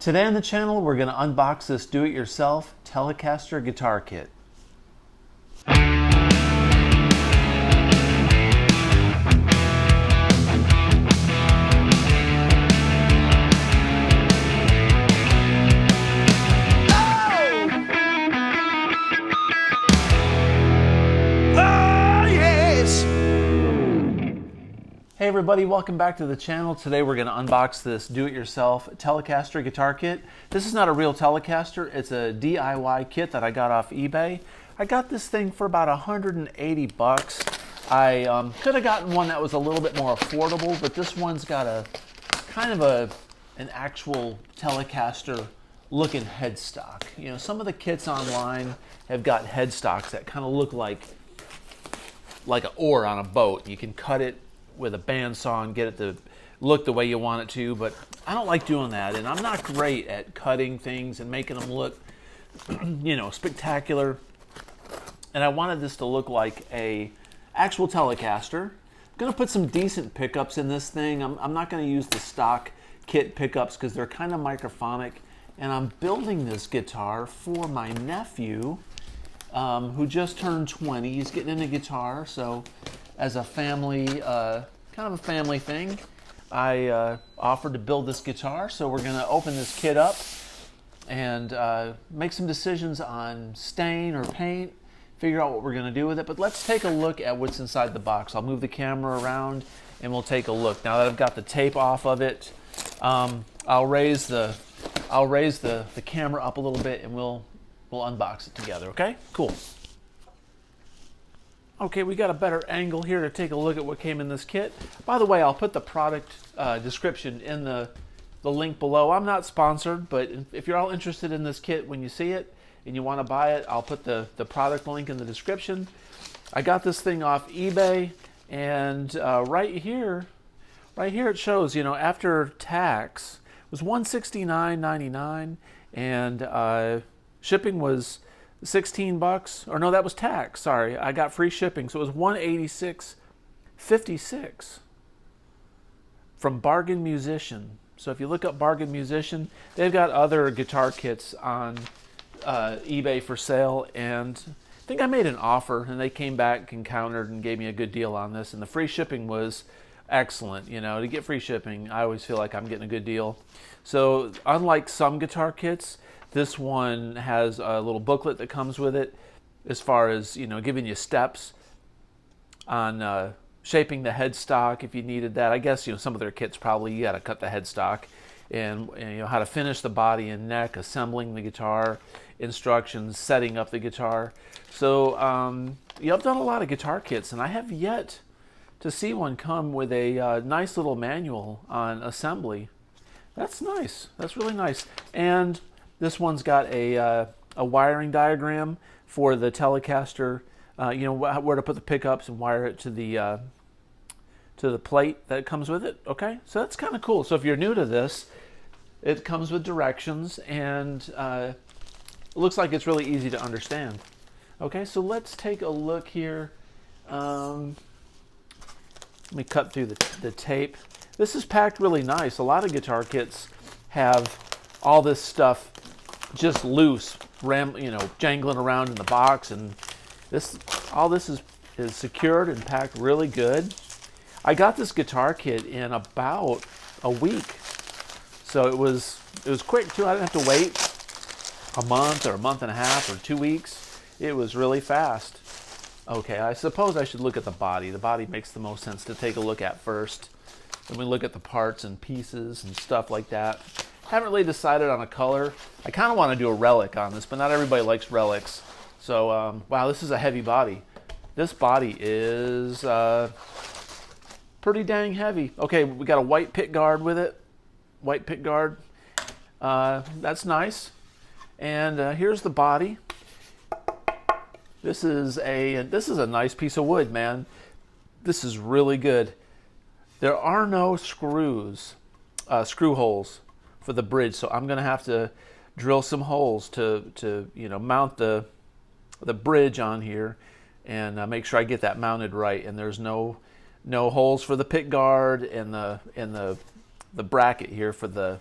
Today on the channel, we're going to unbox this do-it-yourself Telecaster guitar kit. Hey everybody, welcome back to the channel. Today we're going to unbox this do-it-yourself Telecaster guitar kit. This is not a real Telecaster, it's a DIY kit that I got off eBay. I got this thing for about 180 bucks. I could have gotten one that was a little bit more affordable, but this one's got a kind of an actual Telecaster looking headstock. You know, some of the kits online have got headstocks that kind of look like an oar on a boat. You can cut it with a bandsaw and get it to look the way you want it to, but I don't like doing that, and I'm not great at cutting things and making them look you know, spectacular. And I wanted this to look like a actual Telecaster. I'm gonna put some decent pickups in this thing. I'm not gonna use the stock kit pickups because they're kind of microphonic, and I'm building this guitar for my nephew who just turned 20. He's getting into guitar, so as a family, kind of a family thing, I offered to build this guitar. So we're going to open this kit up and make some decisions on stain or paint, figure out what we're going to do with it. But let's take a look at what's inside the box. I'll move the camera around and we'll take a look. Now that I've got the tape off of it, I'll raise the camera up a little bit and we'll unbox it together. Okay, cool. Okay, we got a better angle here to take a look at what came in this kit. By the way, I'll put the product description in the link below. I'm not sponsored, but if you're all interested in this kit when you see it and you want to buy it, I'll put the product link in the description. I got this thing off eBay, and right here it shows, you know, after tax it was $169.99, and shipping was 16 bucks, or no, that was tax. Sorry, I got free shipping, so it was $186.56 from Bargain Musician. So if you look up Bargain Musician, they've got other guitar kits on eBay for sale, and I think I made an offer, and they came back and countered and gave me a good deal on this, and the free shipping was excellent. You know, to get free shipping, I always feel like I'm getting a good deal. So unlike some guitar kits, this one has a little booklet that comes with it as far as, you know, giving you steps on shaping the headstock if you needed that. I guess, you know, some of their kits probably you got to cut the headstock, and you know how to finish the body and neck, assembling the guitar, instructions, setting up the guitar. So yeah, I've done a lot of guitar kits, and I have yet to see one come with a nice little manual on assembly. That's nice. That's really nice. And this one's got a wiring diagram for the Telecaster, you know, where to put the pickups and wire it to the plate that comes with it. Okay, so that's kind of cool. So if you're new to this, it comes with directions, and it looks like it's really easy to understand. Okay, so let's take a look here. Let me cut through the tape. This is packed really nice. A lot of guitar kits have all this stuff just loose, you know, jangling around in the box, and all this is secured and packed really good. I got this guitar kit in about a week, so it was quick too. I didn't have to wait a month or a month and a half or 2 weeks. It was really fast. Okay, I suppose I should look at the body. The body makes the most sense to take a look at first. Then we look at the parts and pieces and stuff like that. Haven't really decided on a color. I kind of want to do a relic on this, but not everybody likes relics. So, wow, this is a heavy body. This body is pretty dang heavy. Okay, we got a white pick guard with it. White pick guard. That's nice. And here's the body. This is a nice piece of wood, man. This is really good. There are no screw holes for the bridge, so I'm gonna have to drill some holes to you know, mount the bridge on here, and make sure I get that mounted right. And there's no holes for the pick guard and the bracket here for the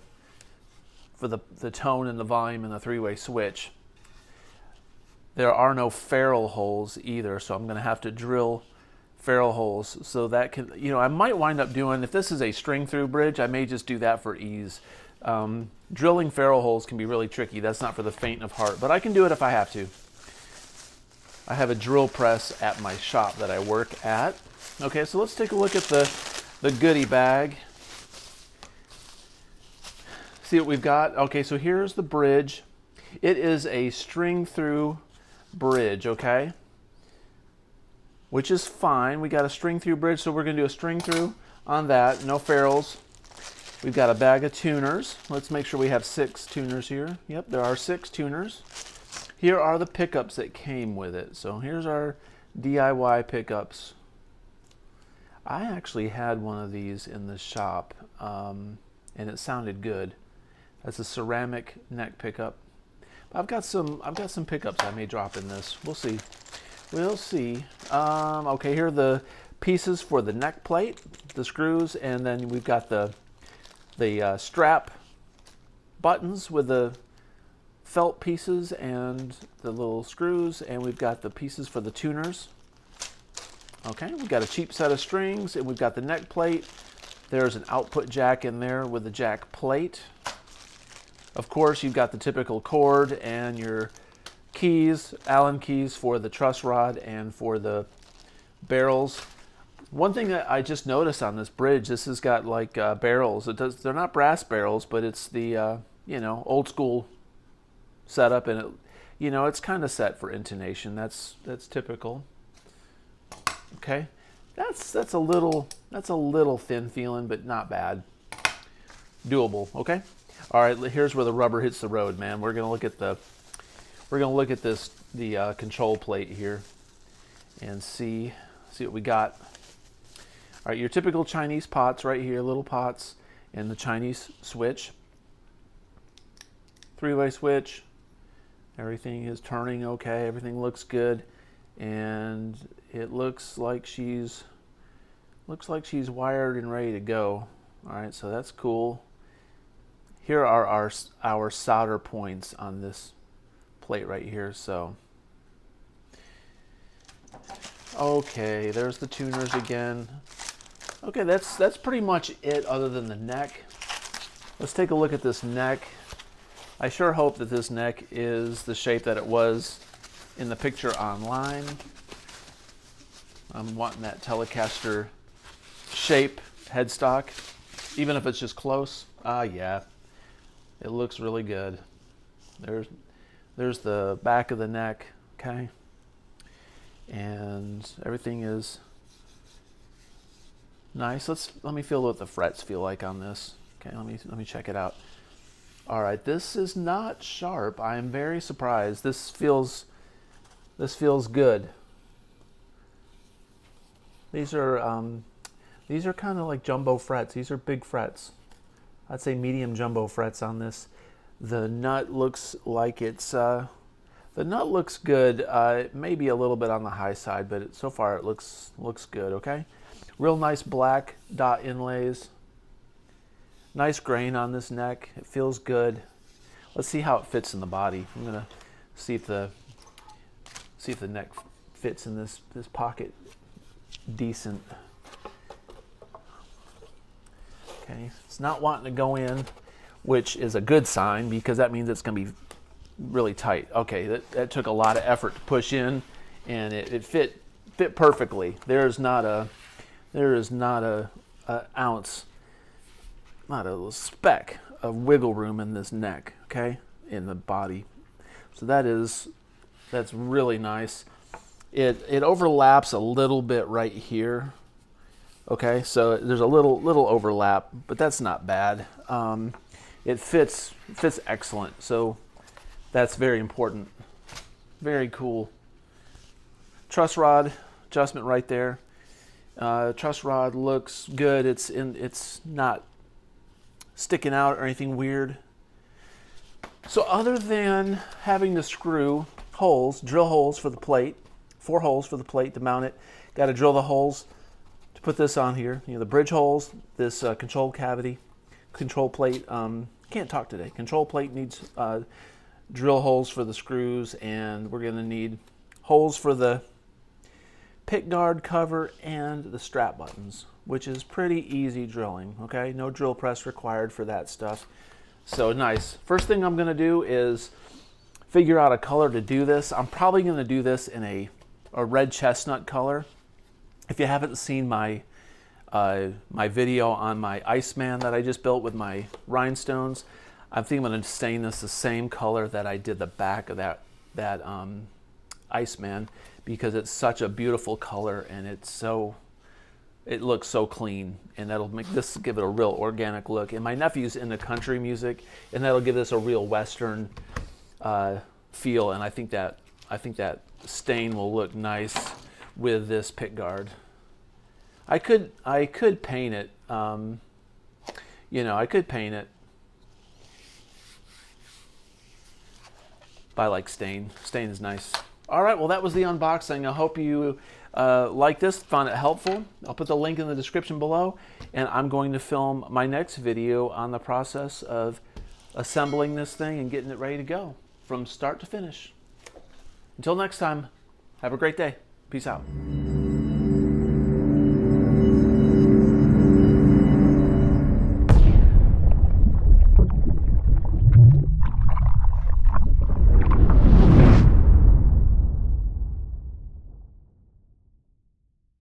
for the tone and the volume and the three-way switch. There are no ferrule holes either, so I'm going to have to drill ferrule holes so that can, I might wind up doing, if this is a string through bridge, I may just do that for ease. Drilling ferrule holes can be really tricky. That's not for the faint of heart, but I can do it if I have to. I have a drill press at my shop that I work at. Okay, so let's take a look at the goodie bag. See what we've got? Okay, so here's the bridge. It is a string through bridge, okay? Which is fine. We got a string through bridge, so we're going to do a string through on that. No ferrules. We've got a bag of tuners. Let's make sure we have 6 tuners here. Yep, there are 6 tuners. Here are the pickups that came with it. So here's our DIY pickups. I actually had one of these in the shop, and it sounded good. That's a ceramic neck pickup. I've got some pickups I may drop in this. We'll see. We'll see. Okay, here are the pieces for the neck plate, the screws, and then we've got the strap buttons with the felt pieces and the little screws, and we've got the pieces for the tuners. Okay, we've got a cheap set of strings, and we've got the neck plate. There's an output jack in there with the jack plate. Of course, you've got the typical cord and your keys, Allen keys for the truss rod and for the barrels. One thing that I just noticed on this bridge, this has got like barrels. They're not brass barrels, but it's the old school setup, and it's kind of set for intonation. That's typical. Okay, that's a little thin feeling, but not bad. Doable. Okay. All right. Here's where the rubber hits the road, man. We're gonna look at the control plate here and see what we got. All right, your typical Chinese pots right here, little pots, and the Chinese switch. 3-way switch. Everything is turning okay. Everything looks good, and it looks like she's wired and ready to go. All right, so that's cool. Here are our solder points on this plate right here. So, okay, there's the tuners again. Okay, that's pretty much it other than the neck. Let's take a look at this neck. I sure hope that this neck is the shape that it was in the picture online. I'm wanting that Telecaster shape headstock, even if it's just close. Yeah, it looks really good. There's the back of the neck, okay, and everything is nice. Let me feel what the frets feel like on this. Okay, let me check it out. All right, this is not sharp. I am very surprised. This feels good. These are kind of like jumbo frets. These are big frets. I'd say medium jumbo frets on this. The nut looks like it's the nut looks good. It may be a little bit on the high side, but so far it looks good. Okay, real nice black dot inlays. Nice grain on this neck. It feels good. Let's see how it fits in the body. I'm gonna see if the neck fits in this pocket decent. Okay, it's not wanting to go in, which is a good sign because that means it's going to be really tight. Okay, that took a lot of effort to push in, and it fit perfectly. There is not a ounce, not a speck of wiggle room in this neck. Okay, in the body. So that's really nice. It overlaps a little bit right here. Okay, so there's a little overlap, but that's not bad. It fits excellent, so that's very important. Very cool. Truss rod adjustment right there. Truss rod looks good. It's not sticking out or anything weird. So other than having to screw holes, drill holes for the plate, 4 holes for the plate to mount it, got to drill the holes put this on here, the bridge holes, this control cavity, control plate can't talk today. Control plate needs drill holes for the screws, and we're going to need holes for the pick guard cover and the strap buttons, which is pretty easy drilling, okay? No drill press required for that stuff. So nice. First thing I'm going to do is figure out a color to do this. I'm probably going to do this in a red chestnut color. If you haven't seen my my video on my Iceman that I just built with my rhinestones, I think I'm going to stain this the same color that I did the back of that Iceman, because it's such a beautiful color and it looks so clean, and that'll make this give it a real organic look. And my nephew's into country music, and that'll give this a real Western feel. And I think that stain will look nice with this pick guard. I could paint it. You know, I could paint it by like stain. Stain is nice. All right, well, that was the unboxing. I hope you like this, found it helpful. I'll put the link in the description below, and I'm going to film my next video on the process of assembling this thing and getting it ready to go from start to finish. Until next time, have a great day. Peace out.